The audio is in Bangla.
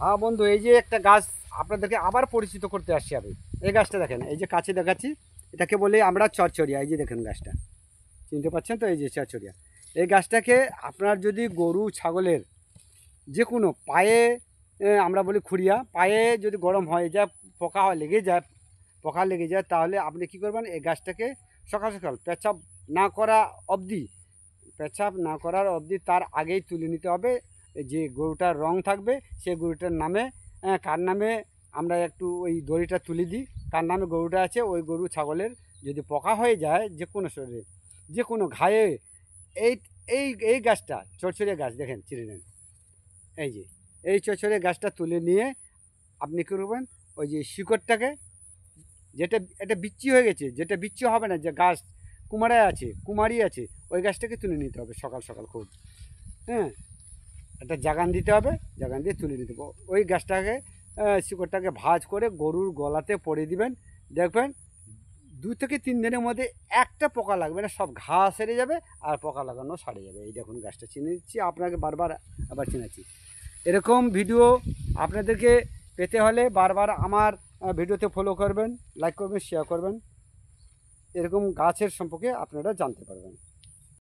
হ্যাঁ বন্ধু, এই যে একটা গাছ আপনাদেরকে আবার পরিচিত করতে আসছি আমি। এই গাছটা দেখেন, এই যে কাছে দেখাচ্ছি, এটাকে বলি আমরা চচ্চড়িয়া। এই যে দেখেন গাছটা, চিনতে পারছেন তো? এই যে চচ্চড়িয়া। এই গাছটাকে আপনার যদি গরু ছাগলের যে কোনো পায়ে, আমরা বলি খুঁড়িয়া, পায়ে যদি গরম হয়ে যায়, পোকা লেগে যায়, পোকা লেগে যায়, তাহলে আপনি কী করবেন, এই গাছটাকে সকাল সকাল পেচ্ছাপ না করা অবধি, পেচ্ছাপ না করার অবধি তার আগেই তুলে নিতে হবে। যে গরুটার রং থাকবে সেই গরুটার নামে, কার নামে আমরা একটু ওই দড়িটা তুলে দিই, কার নামে গরুটা আছে, ওই গরু ছাগলের যদি পোকা হয়ে যায় যে কোনো শরীরে, যে কোনো ঘায়ে, এই এই এই গাছটা চরচরে গাছ দেখেন, চিনে নেন। এই যে এই চরচরে গাছটা তুলে নিয়ে আপনি কী করবেন, ওই যে শিকড়টাকে, যেটা এটা বিচ্ছি হয়ে গেছে, যেটা বিচ্ছি হবে না, যে গাছ কুমারায় আছে, কুমারী আছে, ওই গাছটাকে তুলে নিতে হবে সকাল সকাল খুব। হ্যাঁ, একটা জাগান দিতে হবে, জাগান দিয়ে তুলে নিতে হবে ওই গাছটাকে। শিকড়টাকে ভাঁজ করে গরুর গলাতে পরে দিবেন। দেখবেন 2 থেকে 3 দিনের মধ্যে একটা পোকা লাগবে না, সব ঘা সেরে যাবে আর পোকা লাগানো সারে যাবে। এই দেখুন গাছটা চিনে দিচ্ছি আপনাকে, বারবার আবার চিনাচ্ছি। এরকম ভিডিও আপনাদেরকে পেতে হলে বারবার আমার ভিডিওতে ফলো করবেন, লাইক করবেন, শেয়ার করবেন। এরকম গাছের সম্পর্কে আপনারা জানতে পারবেন।